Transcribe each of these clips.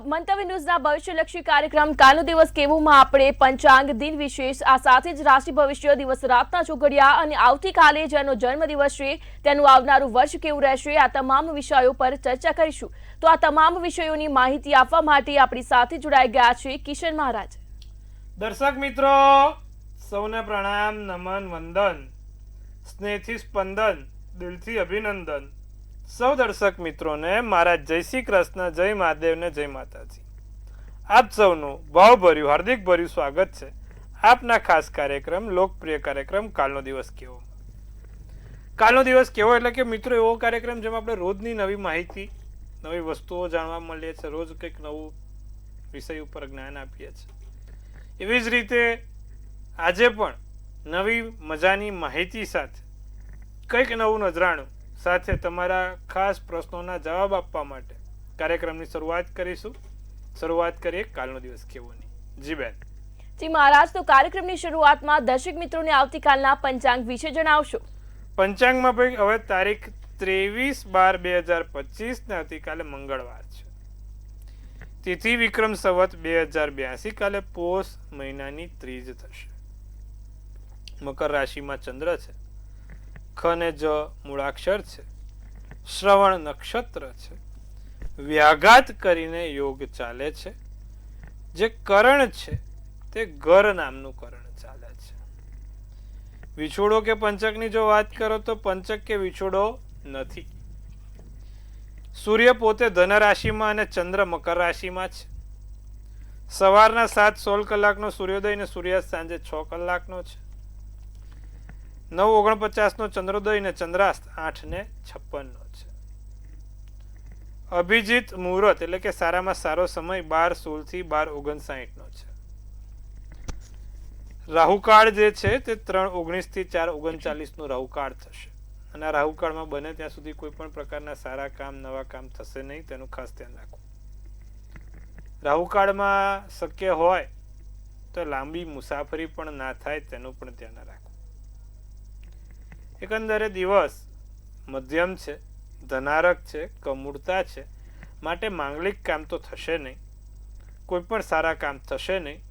મંતવ્ય ન્યૂઝના ભવિષ્યલક્ષી કાર્યક્રમ કાલનો દિવસ કેવોમાં આપણે પંચાંગ દિન વિશેષ આ સાથે જ રાશિ ભવિષ્ય દિવસ રાતના ચોઘડિયા અને આવતીકાલે જેનો જન્મદિવસ છે તેનું આવનારું વર્ષ કેવું રહેશે આ તમામ વિષયો પર ચર્ચા કરીશું। તો આ તમામ વિષયોની માહિતી આપવા માટે આપણી સાથે જોડાઈ ગયા છે કિશન મહારાજ। દર્શક મિત્રો સૌને પ્રણામ, નમન, વંદન, સ્નેહથી સ્પંદન, દિલથી અભિનંદન। સૌ દર્શક મિત્રોને મારા જય શ્રી કૃષ્ણ, જય મહાદેવ ને જય માતાજી। આપ સૌનું ભાવભર્યું હાર્દિક ભર્યું સ્વાગત છે આપના ખાસ કાર્યક્રમ, લોકપ્રિય કાર્યક્રમ કાલનો દિવસ કેવો। કાલનો દિવસ કેવો એટલે કે મિત્રો એવો કાર્યક્રમ જેમાં આપણે રોજની નવી માહિતી, નવી વસ્તુઓ જાણવા મળીએ છીએ, રોજ કંઈક નવું વિષય ઉપર જ્ઞાન આપીએ છીએ। એવી જ રીતે આજે પણ નવી મજાની માહિતી સાથે કંઈક નવું નજરાણું સાથે તમારા ખાસ પ્રશ્નોના જવાબ આપવા માટે કાર્યક્રમની શરૂઆત કરીશું। શરૂઆત કરીએ કાલનો દિવસ કેવોની। જી બેન। જી મહારાજ, તો કાર્યક્રમની શરૂઆતમાં દર્શક મિત્રોને આવતીકાલના પંચાંગ વિશે જણાવશો। પંચાંગમાં ભાઈ હવે તારીખ 23/12/2025 ને આવતીકાલે મંગળવાર છે। તિથિ વિક્રમ સંવત 2082, કાલે પોષ મહિનાની ત્રીજ થશે। મકર રાશિમાં ચંદ્ર છે, ખ ને જ મૂળાક્ષર છે, શ્રવણ નક્ષત્ર છે, વ્યાઘાત કરીને યોગ ચાલે છે। જે કરણ છે તે ગર નામનું કરણ ચાલે છે। વિછોડો કે પંચકની જો વાત કરો તો પંચક કે વિછોડો નથી। સૂર્ય પોતે ધન રાશિમાં અને ચંદ્ર મકર રાશિમાં છે। સવારના 7:16 કલાકનો સૂર્યોદય અને સૂર્યાસ્ત સાંજે 6 કલાકનો છે। 9:49 નો ચંદ્રોદય અને ચંદ્રાસ્ત 8:56 નો છે। અભિજીત મુહૂર્ત એટલે કે સારામાં સારો સમય 12:16 થી 12:59 નો છે। રાહુકાળ જે છે તે 3:19 થી 4:39 નો રાહુકાળ થશે અને આ રાહુકાળમાં બને ત્યાં સુધી કોઈ પણ પ્રકારના સારા કામ, નવા કામ થશે નહીં, તેનું ખાસ ધ્યાન રાખવું। રાહુકાળમાં શક્ય હોય તો લાંબી મુસાફરી પણ ના થાય તેનું પણ ધ્યાન રાખવું। એકંદરે દિવસ મધ્યમ છે, ધનારક છે, કમૂળતા છે, માટે માંગલિક કામ તો થશે નહીં, કોઈ પણ સારા કામ થશે નહીં।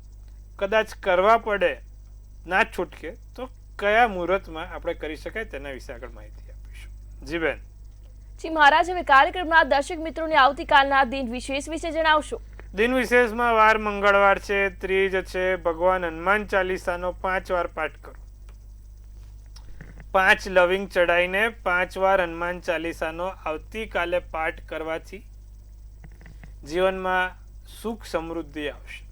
કદાચ કરવા પડે, ના છૂટકે તો કયા મુહૂર્તમાં આપણે કરી શકાય તેના વિશે આગળ માહિતી આપીશું। જી બેન। જી મહારાજ, હવે કાર્યક્રમના દર્શક મિત્રોને આવતીકાલના દિન વિશેષ વિશે જણાવશો। દિન વિશેષમાં વાર મંગળવાર છે, ત્રીજ છે, ભગવાન હનુમાન ચાલીસાનો 5 વાર પાઠ કરો। 5 લવિંગ ચડાઈને 5 વાર હનુમાન ચાલીસાનો આવતીકાલે પાઠ કરવાથી જીવનમાં સુખ સમૃદ્ધિ આવશે।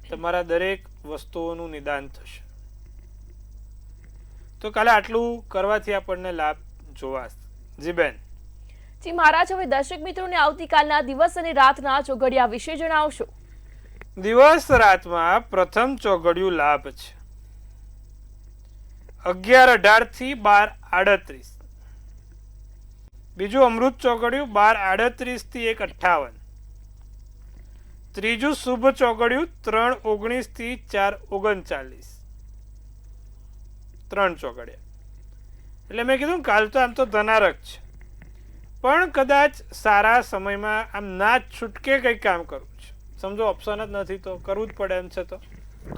તમારા દરેક વસ્તુઓનું નિદાન થશે। તો કાલે આટલું કરવાથી આપણને લાભ જોવાશે। જી બેન। જી મહારાજ, હવે દર્શક મિત્રોને આવતીકાલના દિવસ અને રાતના ચોઘડિયા વિશે જણાવશો। દિવસ રાતમાં પ્રથમ ચોઘડિયું લાભ છે 11:18 થી 12:38। બીજું અમૃત ચોઘડિયું 12:38 થી 1:58। ત્રીજું શુભ ચોઘડિયું 3:19 થી 4:39। 3 ચોઘડિયા એટલે મેં કીધું કાલ તો આમ તો ધનારક છે, પણ કદાચ સારા સમયમાં આમ ના છૂટકે કંઈક કામ કરવું છે, સમજો ઓપ્શન જ નથી તો કરવું જ પડે એમ છે, તો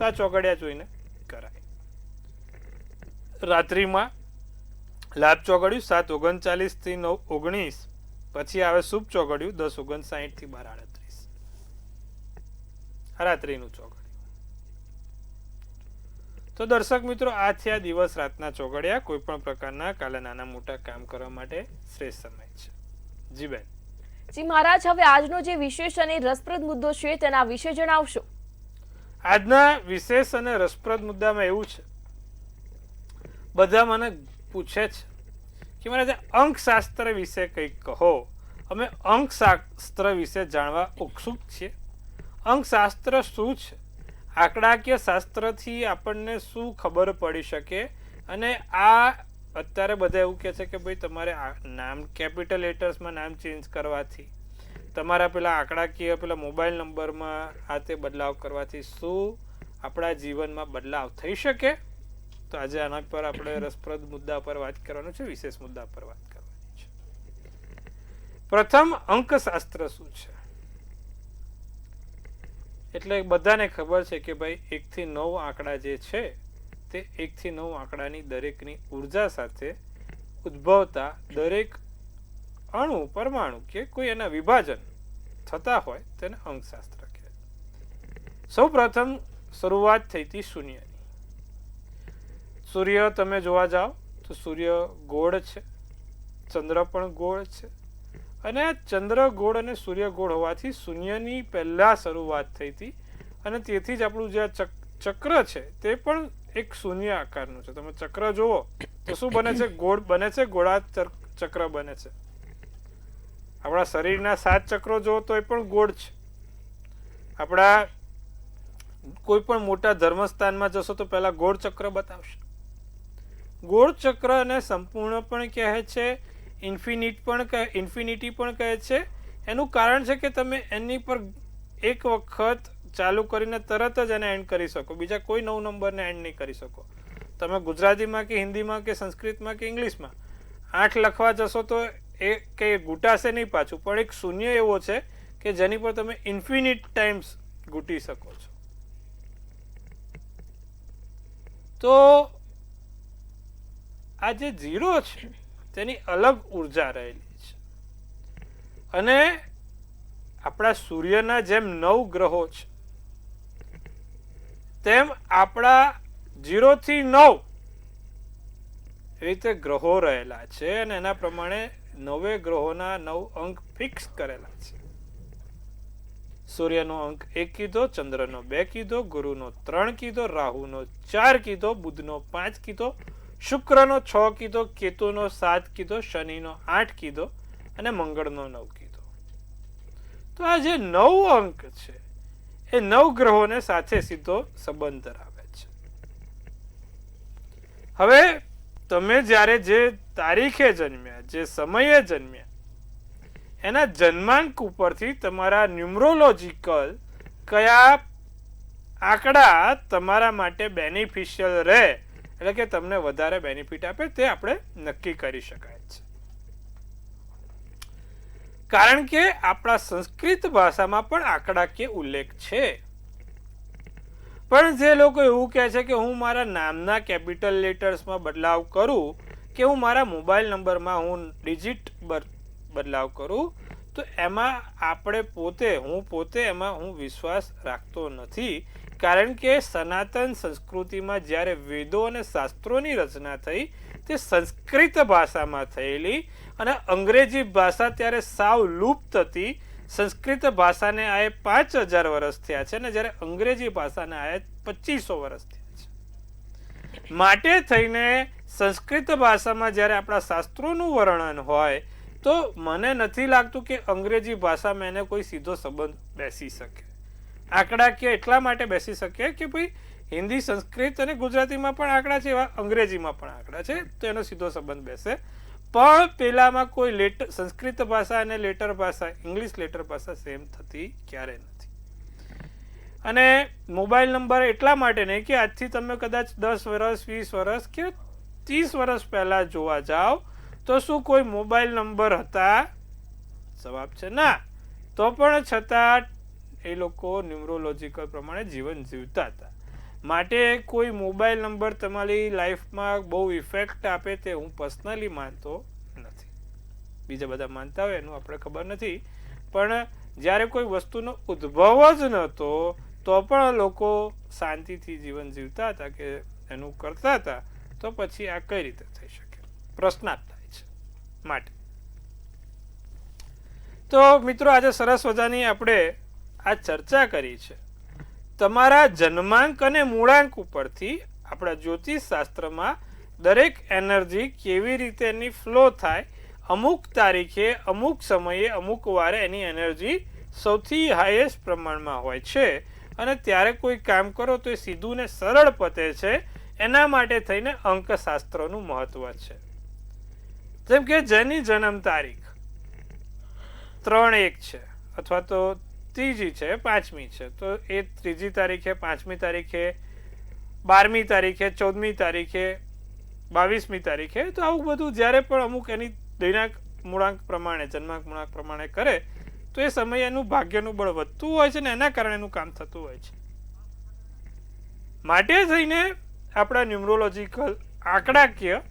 આ ચોઘડિયા જોઈને કરાય। રાત્રિમાં લાભ ચોઘડિયું 7:39 થી 9:19, પછી આવે શુભ ચોઘડિયું 10:59 થી 12:38। રાત્રિનું ચોઘડિયું। તો દર્શક મિત્રો, આ થયા દિવસ રાતના ચોઘડિયા। કોઈ પણ પ્રકારના કાલે નાના મોટા કામ કરવા માટે શ્રેષ્ઠ સમય છે। જી બેન। જી મહારાજ, હવે આજનો જે વિશેષ અને રસપ્રદ મુદ્દો છે તેના વિશે જણાવશો। આજના વિશેષ અને રસપ્રદ મુદ્દામાં એવું છે, બધા મને પૂછે છે કે મને અંકશાસ્ત્ર વિશે કંઈક કહો। અમે અંકશાસ્ત્ર વિશે જાણવા ઉત્સુક છીએ। અંકશાસ્ત્ર શું છે? આંકડાકીય શાસ્ત્રથી આપણને શું ખબર પડી શકે? અને આ અત્યારે બધા એવું કહે છે કે ભાઈ તમારે નામ કેપિટલ લેટર્સમાં નામ ચેન્જ કરવાથી, તમારા પેલા આંકડાકીય પેલા મોબાઈલ નંબરમાં આ તે બદલાવ કરવાથી શું આપણા જીવનમાં બદલાવ થઈ શકે? તો આજે આના પર આપણે રસપ્રદ મુદ્દા પર વાત કરવાનું છે, વિશેષ મુદ્દા પર વાત કરવાની છે। પ્રથમ અંકશાસ્ત્ર શું છે? એટલે બધાને ખબર છે કે ભાઈ 1 થી 9 આંકડા જે છે તે 1 થી 9 આંકડાની દરેકની ઉર્જા સાથે ઉદ્ભવતા દરેક અણુ પરમાણુ કે કોઈ એના વિભાજન થતા હોય તેને અંકશાસ્ત્ર કહે. સૌ પ્રથમ શરૂઆત થઈ હતી શૂન્યની. સૂર્ય તમે જોવા જાઓ તો સૂર્ય ગોળ છે, ચંદ્ર પણ ગોળ છે, અને ચંદ્ર ગોળ અને સૂર્ય ગોળ હોવાથી શૂન્યની પહેલા શરૂઆત થઈ હતી, અને તેથી જ આપણું જે ચક્ર છે તે પણ એક શૂન્ય આકારનું છે. તમે ચક્ર જુઓ તો શું બને છે? ગોળ બને છે, ગોળા ચક્ર બને છે. આપણા શરીરના 7 ચક્રો જુઓ તો એ પણ ગોળ છે. આપણા કોઈ પણ મોટા ધર્મસ્થાનમાં જશો તો પહેલા ગોળ ચક્ર બતાવશે. ગોળ ચક્ર અને સંપૂર્ણપણે કહે છે, ઇન્ફિનિટી પણ કહે છે. એનું કારણ છે કે તમે એની પર એક વખત ચાલુ કરીને તરત જ એને એન્ડ કરી શકો, બીજા કોઈ 9 નંબરને એન્ડ નહીં કરી શકો. તમે ગુજરાતીમાં કે હિન્દીમાં કે સંસ્કૃતમાં કે ઇંગ્લિશમાં 8 લખવા જશો તો એ કંઈ ઘૂંટાશે નહીં પાછું, પણ એક શૂન્ય એવો છે કે જેની પર તમે ઇન્ફિનિટ ટાઈમ્સ ઘૂંટી શકો છો. તો આ જે 0 છે તેની અલગ ઉર્જા રહેલી છે, અને આપણા સૂર્યના જેમ 9 ગ્રહો છે તેમ આપણા 0 થી 9 એ રીતે ગ્રહો રહેલા છે, અને એના પ્રમાણે 9 ગ્રહોના 9 અંક ફિક્સ કરેલા છે. સૂર્યનો અંક 1 કીધો, ચંદ્રનો 2 કીધો, ગુરુનો 3 કીધો, રાહુનો 4 કીધો, બુધનો 5 કીધો, શુક્રનો 6 કીધો, કેતુનો 7 કીધો, શનિનો 8 કીધો અને મંગળનો 9 કીધો. તો આ જે 9 અંક છે એ 9 ગ્રહોને સાથે સીધો સંબંધ ધરાવે છે. હવે તમે જ્યારે જે તારીખે જન્મ્યા, જે સમયે જન્મ્યા, એના જન્માંક ઉપરથી તમારા ન્યુમરોલોજીકલ કયા આંકડા તમારા માટે બેનિફિશિયલ રહે, એટલે કે તમને વધારે બેનિફિટ આપે, તે આપણે નક્કી કરી શકાય છે. કારણ કે આપણા સંસ્કૃત ભાષામાં પણ આંકડાકીય ઉલ્લેખ છે. પણ જે લોકો એવું કહે છે કે હું મારા નામના કેપિટલ લેટર્સમાં બદલાવ કરું, કે હું મારા મોબાઈલ નંબરમાં હું ડિજિટ બદલાવ કરું, તો એમાં હું પોતે એમાં હું વિશ્વાસ રાખતો નથી. કારણ કે સનાતન સંસ્કૃતિમાં જ્યારે વેદો અને શાસ્ત્રોની રચના થઈ તે સંસ્કૃત ભાષામાં થયેલી, અને અંગ્રેજી ભાષા ત્યારે સાવ લુપ્ત હતી. સંસ્કૃત ભાષાને આયે 5000 વર્ષ થયા છે, અને જ્યારે અંગ્રેજી ભાષાને આયે 2500 વર્ષ થયા છે. માટે થઈને સંસ્કૃત ભાષામાં જ્યારે આપણા શાસ્ત્રોનું વર્ણન હોય તો મને નથી લાગતું કે અંગ્રેજી ભાષામાં એને કોઈ સીધો સંબંધ બેસી શકે. આંકડાકીય એટલા માટે બેસી શકે કે ભાઈ હિન્દી, સંસ્કૃત અને ગુજરાતીમાં પણ આંકડા છે, એવા અંગ્રેજીમાં પણ આંકડા છે, તો એનો સીધો સંબંધ બેસે. પણ પેલામાં કોઈ સંસ્કૃત ભાષા અને લેટર ભાષા, ઇંગ્લિશ લેટર ભાષા સેમ થતી ક્યારે નથી. અને મોબાઈલ નંબર એટલા માટે નહીં કે આજથી તમે કદાચ 10 વર્ષ, 20 વર્ષ કે 30 વર્ષ પહેલા જોવા જાઓ તો શું કોઈ મોબાઈલ નંબર હતા? જવાબ છે ના. તો પણ છતાં એ લોકો ન્યુમરોલોજીકલ પ્રમાણે જીવન જીવતા હતા. માટે કોઈ મોબાઈલ નંબર તમારી લાઈફમાં બહુ ઇફેક્ટ આપે તે હું પર્સનલી માનતો નથી. બીજા બધા માનતા હોય એનું આપણે ખબર નથી, પણ જ્યારે કોઈ વસ્તુનો ઉદ્ભવ જ નહોતો તો પણ લોકો શાંતિથી જીવન જીવતા હતા કે એનું કરતા હતા, તો પછી આ કઈ રીતે થઈ શકે? પ્રશ્નાર્થ થાય છે. માટે તો મિત્રો આજે સરસ મજાની આપણે આ ચર્ચા કરી છે. તમારા જન્માંક અને મૂળાંક ઉપરથી આપણા જ્યોતિષ શાસ્ત્રમાં દરેક એનર્જી કેવી રીતે એની ફ્લો થાય, અમુક તારીખે, અમુક સમયે, અમુક વારે એની એનર્જી સૌથી હાઈએસ્ટ પ્રમાણમાં હોય છે, અને ત્યારે કોઈ કામ કરો તો એ સીધું ને સરળ પતે છે. એના માટે થઈને અંકશાસ્ત્રનું મહત્વ છે. જેમ કે જેની જન્મ તારીખ 3/1 છે અથવા તો 3જી છે, 5મી છે, તો એ 3જી તારીખે, 5મી તારીખે, 12મી તારીખે, 14મી તારીખે, 22મી તારીખે, તો આવું બધું જ્યારે પણ અમુક એની દિનાંક મૂળાંક પ્રમાણે જન્માંક મૂળાંક પ્રમાણે કરે તો એ સમયે એનું ભાગ્યનું બળ વધતું હોય છે ને એના કારણે એનું કામ થતું હોય છે. માટે થઈને આપણા ન્યુમરોલોજીકલ આંકડાકીય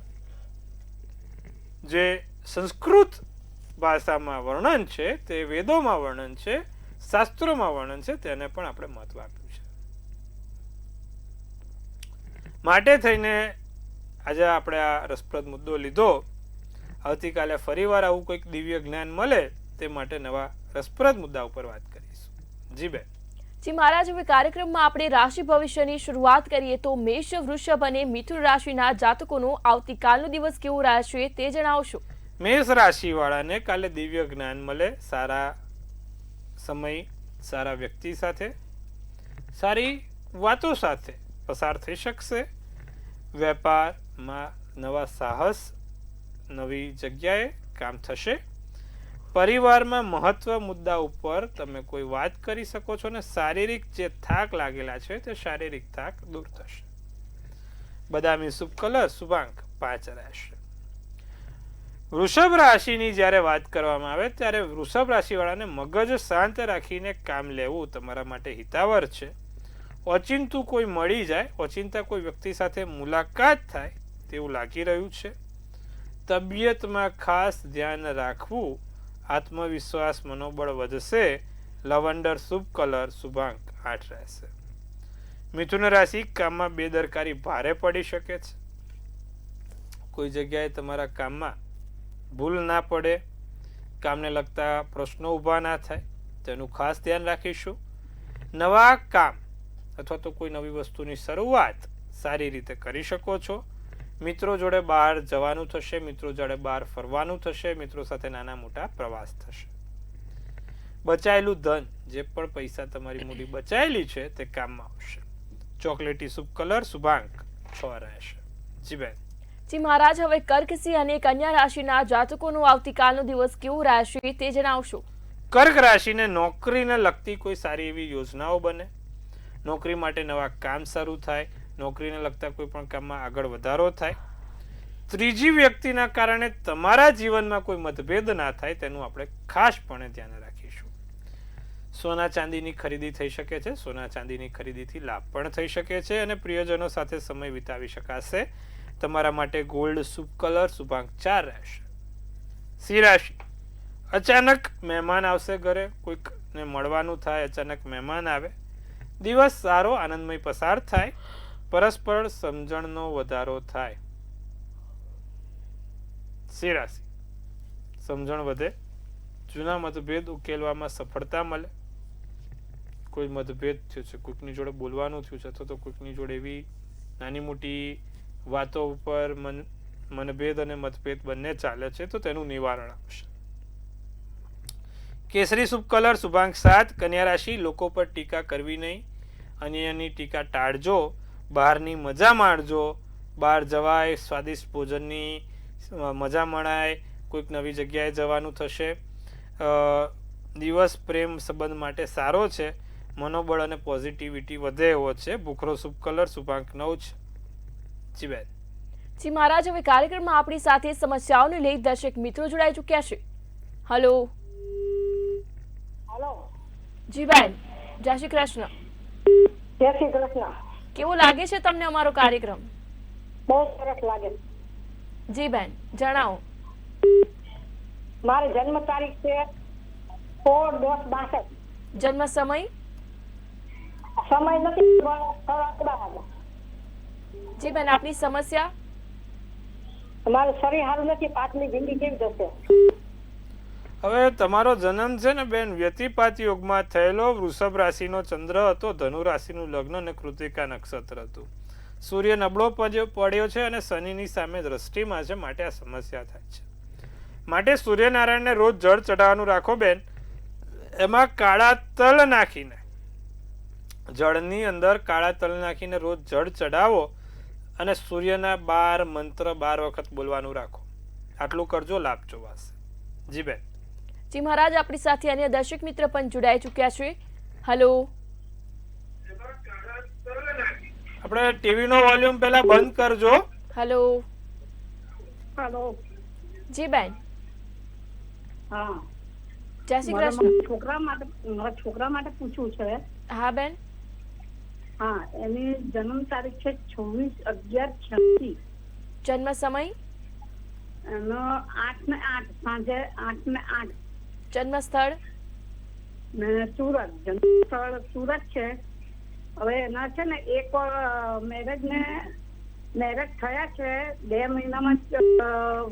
જે સંસ્કૃત ભાષામાં વર્ણન છે, તે વેદોમાં વર્ણન છે, શાસ્ત્રોમાં વર્ણન છે, તેને પણ આપણે મહત્વ આપ્યું છે. માટે થઈને આજે આપણે આ રસપ્રદ મુદ્દો લીધો. આવતીકાલે ફરીવાર આવું કોઈક દિવ્ય જ્ઞાન મળે તે માટે નવા રસપ્રદ મુદ્દા ઉપર વાત કરીશું. જી બેન. જી મહારાજ, હવે કાર્યક્રમમાં આપણે રાશિ ભવિષ્યની શરૂઆત કરીએ તો મેષ, વૃષભ અને મિથુન રાશિના જાતકોનો આવતીકાલનો દિવસ કેવો રહેશે તે જણાવશો. મેષ રાશિ વાળાને કાલે દિવ્ય જ્ઞાન મળે, સારા સમય સારા વ્યક્તિ સાથે સારી વાતો સાથે પસાર થઈ શકશે. વેપારમાં નવા સાહસ, નવી જગ્યાએ કામ થશે. પરિવારમાં મહત્વ મુદ્દા ઉપર તમે કોઈ વાત કરી શકો છો ને શારીરિક જે થાક લાગેલા છે તે શારીરિક થાક દૂર થશે. બદામી શુભ કલર શુભાંક 5 રહેશે. વૃષભ રાશિની જ્યારે વાત કરવામાં આવે ત્યારે વૃષભ રાશિવાળાને મગજ શાંત રાખીને કામ લેવું તમારા માટે હિતાવહ છે. ઓચિંતું કોઈ મળી જાય, ઓચિંતા કોઈ વ્યક્તિ સાથે મુલાકાત થાય તેવું લાગી રહ્યું છે. તબિયતમાં ખાસ ધ્યાન રાખવું. આત્મવિશ્વાસ મનોબળ વધશે. લવંડર શુભ કલર શુભાંક 8 રહેશે. મિથુન રાશિ કામમાં બેદરકારી ભારે પડી શકે છે. કોઈ જગ્યાએ તમારા કામમાં ભૂલ ના પડે, કામને લગતા પ્રશ્નો ઊભા ના થાય તેનું ખાસ ધ્યાન રાખીશું. નવા કામ અથવા તો કોઈ નવી વસ્તુની શરૂઆત સારી રીતે કરી શકો છો. મિત્રો જોડે બહાર જવાનું થશે, મિત્રો જોડે બહાર ફરવાનું થશે, મિત્રો સાથે નાના મોટા પ્રવાસ થશે. બચાયેલું ધન, જે પણ પૈસા તમારી મૂડી બચાયેલી છે તે કામમાં આવશે. ચોકલેટી શુભ કલર શુભાંક 6 રહેશે. જી બેન. જી મહારાજ, હવે કર્ક, સિંહ અને કન્યા રાશિના જાતકોનો આવતીકાલનો દિવસ કેવો રહેશે તે જણાવશો. કર્ક રાશિને નોકરીને લગતી કોઈ સારી એવી યોજનાઓ બને, નોકરી માટે નવા કામ શરૂ થાય, નોકરીને લગતા કોઈ પણ કામમાં આગળ વધારો થાય. ત્રીજી વ્યક્તિના કારણે તમારા જીવનમાં કોઈ મતભેદ ના થાય તેનું આપણે ખાસપણે ધ્યાન રાખીશું. સોના ચાંદીની ખરીદી થઈ શકે છે. સોના ચાંદીની ખરીદીથી લાભ પણ થઈ શકે છે અને પ્રિયજનો સાથે સમય વિતાવી શકાશે. તમારા માટે ગોલ્ડ શુભ કલર શુભાંક 4 રહેશે. સિંહ રાશિ, અચાનક મહેમાન આવશે ઘરે, કોઈકને મળવાનું થાય, અચાનક મહેમાન આવે. દિવસ સારો આનંદમય પસાર થાય. પરસ્પર સમજણનો વધારો થાય. સિંહ રાશિ, સમજણ વધે. જૂના મતભેદ ઉકેલવામાં સફળતા મળે. કોઈ મતભેદ થયો છે, કોઈકની જોડે બોલવાનું થયું છે અથવા તો કોઈકની જોડે એવી નાની મોટી વાતો ઉપર મનભેદ અને મતભેદ બંને ચાલે છે તો તેનું નિવારણ આવશે. કેસરી શુભ કલર શુભાંક 7. કન્યા રાશિ, લોકો પર ટીકા કરવી નહીં, અન્યની ટીકા ટાળજો. બહારની મજા માણજો. બહાર જવાય, સ્વાદિષ્ટ ભોજનની મજા માણાય, કોઈક નવી જગ્યાએ જવાનું થશે. દિવસ પ્રેમ સંબંધ માટે સારો છે. મનોબળ અને પોઝિટિવિટી વધે એવો છે. ભૂખરો શુભ કલર શુભાંક 9 છે. જી બેન. જી મહારાજ, હવે કાર્યક્રમમાં આપણી સાથે સમસ્યાઓને લઈ દર્શક મિત્રો જોડાઈ ચૂક્યા છે. હલો. હેલો. જી બેન, જય શ્રી કૃષ્ણ. જય શ્રી કૃષ્ણ. કેવો લાગે છે તમને અમારો કાર્યક્રમ? બહુ સરસ લાગે. જી બેન, જણાવો. મારી જન્મ તારીખ છે 16/10/62. જન્મ સમય? સમય નથી, પણ જી બેન, આપની સમસ્યા? મારું શરીર સારું નથી, પાછલી ભીંડી કેવી જશે? હવે તમારો જન્મ છે ને બેન વ્યતિપાત યોગમાં થયેલો. વૃષભ રાશિનો ચંદ્ર હતો, ધનુ રાશિનું લગ્ન અને કૃતિકા નક્ષત્ર હતું. સૂર્ય નબળો પડ્યો છે અને શનિની સામે દ્રષ્ટિમાં છે, માટે આ સમસ્યા થાય છે. માટે સૂર્યનારાયણને રોજ જળ ચડાવવાનું રાખો બેન. એમાં કાળા તલ નાખીને, જળની અંદર કાળા તલ નાખીને રોજ જળ ચડાવો અને સૂર્યના 12 મંત્ર 12 વખત બોલવાનું રાખો. આટલું કરજો, લાભ જોવાશે. જી બેન. જી મહારાજ, આપણી સાથે અન્ય દર્શક મિત્ર પણ જોડાઈ ચૂક્યા છે. હલો. આપણે ટીવીનો વોલ્યુમ પહેલા બંધ કરજો. હલો. હેલો. જી બેન. હા જય શ્રી મારા કૃષ્ણ. મારા છોકરા માટે પૂછવું છે. હા બેન. હા, એની જન્મ તારીખ છે 24/11/86. જન્મ સમય? એનો 8 ને 8 સાંજે 8 ને 8. જન્મ સ્થળ? ને સુરત. જન્મ સ્થળ સુરત છે. હવે એના છે ને એક મેરેજ થયા છે, 2 મહિનામાં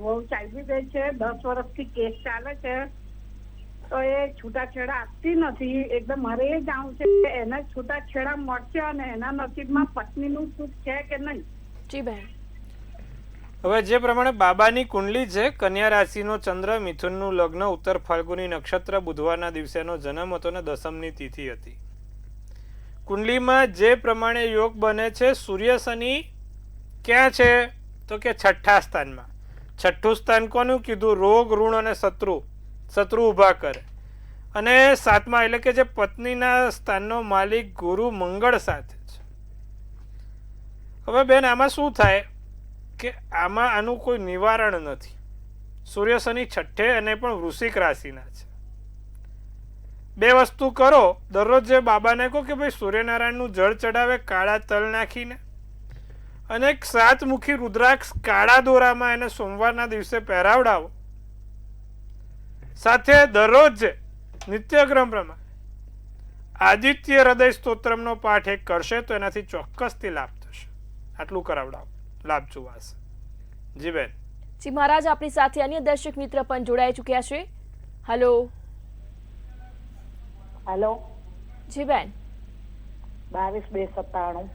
વહુ ચાલી ગઈ છે, 10 વર્ષથી કેસ ચાલે છે. તો એ છૂટાછેડા આપતી નથી. એકદમ મારે એ જાણવું છે કે એના છૂટાછેડા મળશે અને એના નસીબમાં પત્નીનું સુખ છે કે નહીં. જી બેન. હવે જે પ્રમાણે બાબાની કુંડલી છે, કન્યા રાશિનો ચંદ્ર, મિથુનનું લગ્ન, ઉત્તર ફાલ્ગુની નક્ષત્ર, બુધવારના દિવસેનો જન્મ હતો ને દસમની તિથિ હતી. કુંડલીમાં જે પ્રમાણે યોગ બને છે, સૂર્ય શનિ ક્યાં છે તો કે 6ઠ્ઠા સ્થાનમાં. 6ઠ્ઠું સ્થાન કોનું કીધું? રોગ, ઋણ અને શત્રુ ઊભા કરે. અને 7મા એટલે કે જે પત્નીના સ્થાનનો માલિક ગુરુ મંગળ સાથે છે. હવે બેન આમાં શું થાય કે આમાં આનું કોઈ નિવારણ નથી. સૂર્ય શનિ 6ઠ્ઠે અને પણ વૃશ્ચિક રાશિના છે. 2 વસ્તુ કરો. દરરોજ જે બાબાને કહો કે ભાઈ સૂર્યનારાયણનું જળ ચડાવે કાળા તલ નાખીને, અને એક 7 મુખી રુદ્રાક્ષ કાળા દોરામાં એને સોમવારના દિવસે પહેરાવડાવો. સાથે દરરોજ નિત્યક્રમ પ્રમાણે આદિત્ય હૃદય સ્તોત્રમનો પાઠ એક કરશે તો એનાથી ચોક્કસથી લાભ થશે. આટલું કરાવડાવો, લાભ જોવાશે. જી બેન. જી મહારાજ, આપણી સાથે અન્ય દર્શક મિત્ર પણ જોડાઈ ચૂક્યા છે. હેલો. હેલો. જી બેન. 22/2/97.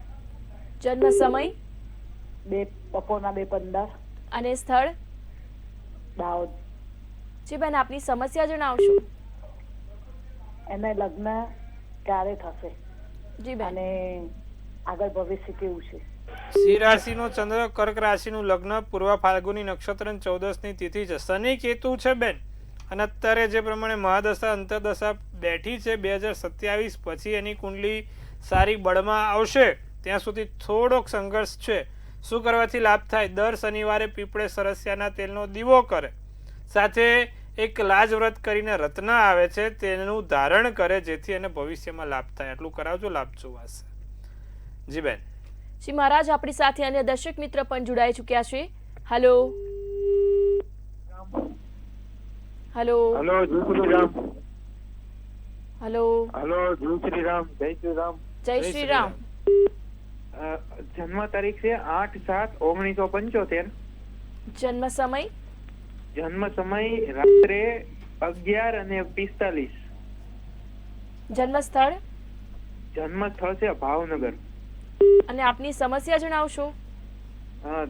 જન્મ સમય? બપોરના 2:15. અને સ્થળ? દાહોદ. જી બેન, આપની સમસ્યા જણાવશો. એને લગ્ન ક્યારે થશે જી બેન. અને આગળ ભવિષ્ય કેવું છે? સિંહ રાશિનો ચંદ્ર, કર્ક રાશિનું લગ્ન, પૂર્વ ફાલ્ગુની નક્ષત્ર 14ની તિથિ છે. શનિ કેતુ છે બેન. અને અત્યારે જે પ્રમાણે મહાદશા અંતરદશા બેઠી છે, 2027 પછી એની કુંડલી સારી બળમાં આવશે. ત્યાં સુધી થોડોક સંઘર્ષ છે. શું કરવાથી લાભ થાય? દર શનિવારે પીપળે સરસિયાના તેલનો દીવો કરે. સાથે એક લાજ વ્રત કરીને રત્ન આવે છે તેનું ધારણ કરે, જેથી એને ભવિષ્યમાં લાભ થાય. આટલું કરાવજો, લાભ જોવાશે. જી બેન. જી મહારાજ, આપણી સાથે અન્ય દર્શક મિત્ર પણ જોડાઈ ચૂક્યા છે. હેલો. હેલો. હેલો, જય શ્રી રામ. હેલો. હેલો, જય શ્રી રામ. જય શ્રી રામ. જય શ્રી રામ. જન્મ તારીખ છે 8/7/1975. જન્મ સમય? જન્મ સમય રાત્રે 11:45. જન્મ સ્થળ? જન્મ સ્થળ છે ભાવનગર. અને આપની સમસ્યા જણાવશો.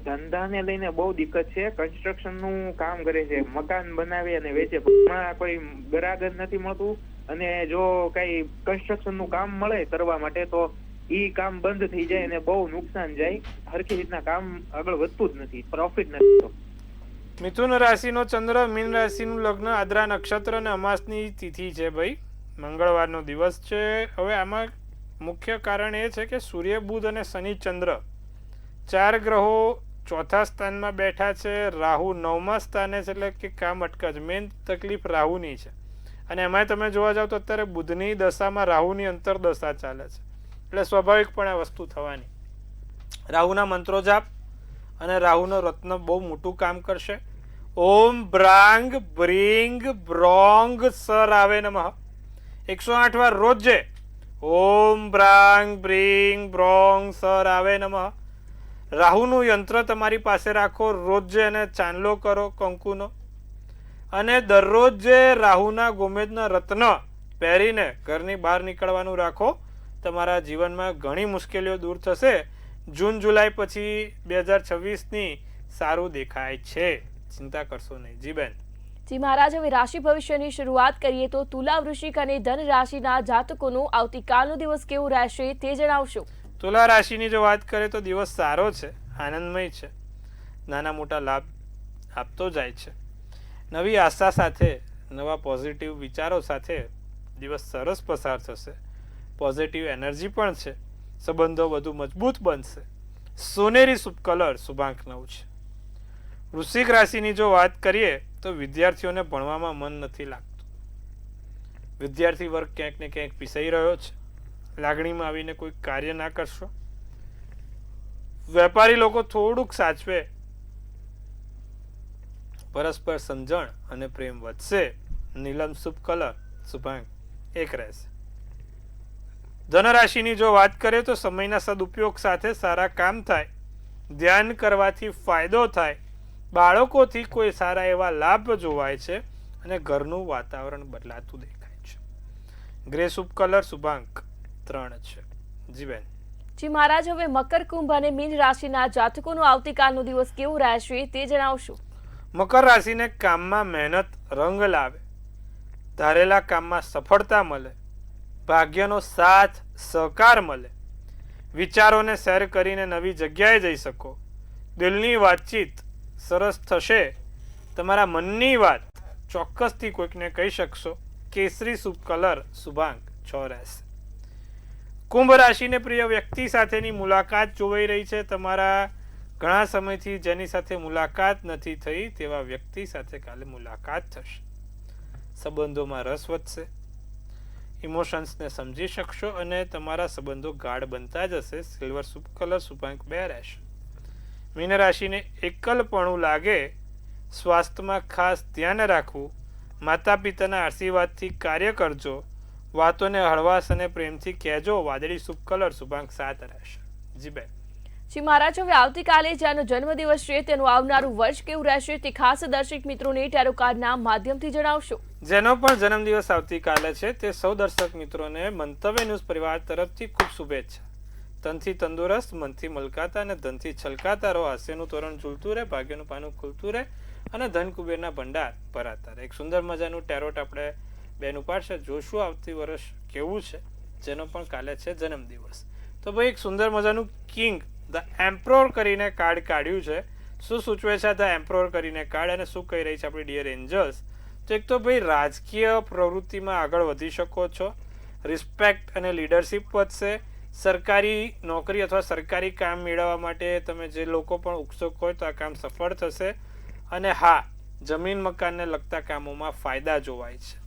ધંધાને લઈને બહુ દિક્કત છે. કન્સ્ટ્રક્શન નું કામ કરે છે, મકાન બનાવે અને વેચે. પણ કોઈ ગ્રાહક નથી મળતું, અને જો કઈ કન્સ્ટ્રક્શન નું કામ મળે કરવા માટે તો ઈ કામ બંધ થઈ જાય અને બહુ નુકસાન જાય. હરખી રીતના કામ આગળ વધતું જ નથી, પ્રોફિટ નથી થતો. મિથુન રાશિનો ચંદ્ર, મીન રાશિનું લગ્ન, આદ્રા નક્ષત્ર અને અમાસની તિથિ છે ભાઈ. મંગળવારનો દિવસ છે. હવે આમાં મુખ્ય કારણ એ છે કે સૂર્ય, બુધ અને શનિ ચંદ્ર 4 ગ્રહો 4થા સ્થાનમાં બેઠા છે. રાહુ 9મા સ્થાને છે, એટલે કે કામ અટકે છે. મેઇન તકલીફ રાહુની છે. અને એમાં તમે જોવા જાવ તો અત્યારે બુધની દશામાં રાહુની અંતરદશા ચાલે છે, એટલે સ્વાભાવિકપણે આ વસ્તુ થવાની. રાહુના મંત્રો જાપ અને રાહુનો રત્ન બહુ મોટું કામ કરશે. ઓમ બ્રાંગ બ્રિંગ બ્રોંગ સર આવે નમઃ 108 વાર રોજે. ઓમ બ્રાંગ બ્રિંગ બ્રોંગ સર આવે નમઃ. રાહુનું યંત્ર તમારી પાસે રાખો, રોજે એને ચાંદલો કરો કંકુનો, અને દરરોજ રાહુના ગોમેદના રત્ન પહેરીને ઘરની બહાર નીકળવાનું રાખો. તમારા જીવનમાં ઘણી મુશ્કેલીઓ દૂર થશે. જૂન જુલાઈ પછી 2026ની સારું દેખાય છે. ચિંતા કરશો નહીં. જી બેન. જી મહારાજ, હવે રાશિ ભવિષ્યની શરૂઆત કરીએ તો તુલા, વૃશ્ચિક અને ધન રાશિના જાતકોનું આવતીકાલનો દિવસ કેવું રહેશે તે જણાવશો. તુલા રાશિની જો વાત કરીએ તો દિવસ સારો છે, આનંદમય છે, નાના મોટા લાભ આપતો જાય છે. નવી આશા સાથે, નવા પોઝિટિવ વિચારો સાથે દિવસ સરસ પસાર થશે. પોઝિટિવ એનર્જી પણ છે. સંબંધો વધુ મજબૂત બનશે. સોનેરી શુભ કલર શુભાંક 9 છે. વૃશ્ચિક રાશિની જો વાત કરીએ તો વિદ્યાર્થીઓને ભણવામાં મન નથી લાગતું. વિદ્યાર્થી વર્ગ ક્યાંક ને ક્યાંક પીસાઈ રહ્યો છે. લાગણીમાં આવીને કોઈ કાર્ય ના કરશો. વેપારી લોકો થોડુંક સાચવે. પરસ્પર સમજણ અને પ્રેમ વધશે. નીલમ શુભ કલર શુભાંગ 1 રહેશે. ધનરાશિની જો વાત કરીએ તો સમયના સદુપયોગ સાથે સારા કામ થાય. ધ્યાન કરવાથી ફાયદો થાય. બાળકોથી કોઈ સારા એવા લાભ જોવાય છે અને ઘરનું વાતાવરણ બદલાતું દેખાય છે. ગ્રે શુભ કલર શુભાંક 3 છે. જી બેન. જી મહારાજ, હવે મકર, કુંભ અને મીન રાશિના જાતકોનો આવતીકાલનો દિવસ કેવો રહેશે તે જણાવશો. મકર રાશિને કામમાં મહેનત રંગ લાવે. ધારેલા કામમાં સફળતા મળે. ભાગ્યનો સાથ સહકાર મળે. વિચારોને શેર કરીને નવી જગ્યાએ જઈ શકો. દિલની વાતચીત સરસ થશે. તમારા મનની વાત ચોક્કસથી કોઈકને કહી શકશો. કેસરી શુભ કલર શુભાંક 6 રહેશે. કુંભ રાશિને પ્રિય વ્યક્તિ સાથેની મુલાકાત જોવાઈ રહી છે. તમારા ઘણા સમયથી જેની સાથે મુલાકાત નથી થઈ તેવા વ્યક્તિ સાથે કાલે મુલાકાત થશે. સંબંધોમાં રસ વધશે. ઇમોશન્સને સમજી શકશો અને તમારા સંબંધો ગાઢ બનતા જશે. સિલ્વર શુભ કલર શુભાંક 2 રહેશે. મીન રાશિને એકલપણું લાગે. સ્વાસ્થ્યમાં ખાસ ધ્યાન રાખવું. માતા પિતાના આશીર્વાદથી કાર્ય કરજો. વાતોને હળવાશ અને પ્રેમથી કહેજો. વાદળી શુભ કલર શુભાંક 7 રહેશે. જી બેન. જી મહારાજ, હવે આવતીકાલે જેનો જન્મદિવસ છે તેનું આવનારું વર્ષ કેવું રહેશે તે ખાસ દર્શક મિત્રોને ટેરો કાર્ડના માધ્યમથી જણાવશો. જેનો પણ જન્મદિવસ આવતીકાલે છે તે સૌ દર્શક મિત્રોને મંતવ્ય ન્યૂઝ પરિવાર તરફથી ખૂબ શુભેચ્છા. તનથી તંદુરસ્ત, મનથી મલકાતા અને ધનથી છલકાતા રહો. હાસ્યનું તોરણ ઝૂલતું રહે, ભાગ્યનું પાનું ખુલતું રહે અને ધન કુબેરના ભંડાર ભરાતા રહે. એક સુંદર મજાનું ટેરોટ આપણે બેન ઉપાડશે. જોશું આવતી વર્ષ કેવું છે, જેનો પણ કાલે છે જન્મદિવસ. તો ભાઈ એક સુંદર મજાનું કિંગ ધ એમ્પ્રોર કરીને કાર્ડ કાઢ્યું છે. શું સૂચવે છે ધ એમ્પ્રોર કરીને કાર્ડ અને શું કહી રહી છે આપણી ડિયર એન્જલ્સ? તો એક તો ભાઈ રાજકીય પ્રવૃત્તિમાં આગળ વધી શકો છો. રિસ્પેક્ટ અને લીડરશિપ વધશે. સરકારી નોકરી અથવા સરકારી કામ મેળવવા માટે તમે જે લોકો પણ ઉત્સુક હોય તો આ કામ સફળ થશે. અને હા, જમીન મકાનને લગતા કામોમાં ફાયદા જોવાય છે.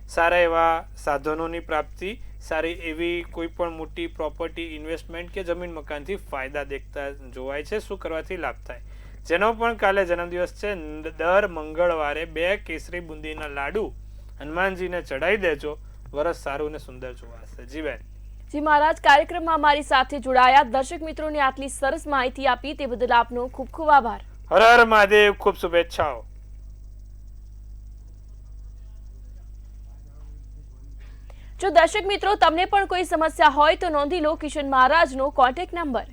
સારા એવા સાધનોની પ્રાપ્તિ, સારી એવી કોઈ પણ મોટી પ્રોપર્ટી ઇન્વેસ્ટમેન્ટ કે જમીન મકાનથી ફાયદા દેખતા જોવાય છે. શું કરવાથી લાભ થાય? જેનો પણ કાલે જન્મદિવસ છે, દર મંગળવારે 2 કેસરી બુંદીના લાડુ હનુમાનજીને ચડાવી દેજો. વરસ સારું ને સુંદર જોવાશે. જી બેન. જી મહારાજ, કાર્યક્રમમાં અમારી સાથે જોડાયા દર્શક મિત્રોને આટલી સરસ માહિતી આપી તે બદલ આપનો ખૂબ ખૂબ આભાર. હર હર મહાદેવ. ખૂબ શુભેચ્છાઓ. જો દર્શક મિત્રો તમને પણ કોઈ સમસ્યા હોય તો નોંધી લો કિશન મહારાજનો કોન્ટેક્ટ નંબર.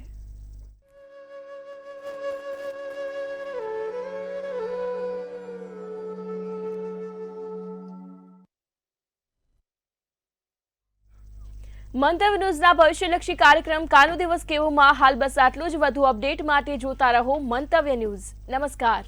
મંતવ્ય ન્યૂઝના ભવિષ્યલક્ષી કાર્યક્રમ કાલનો દિવસ કેવોમાં હાલ બસ આટલું જ. વધુ અપડેટ માટે જોતા રહો મંતવ્ય ન્યૂઝ. નમસ્કાર.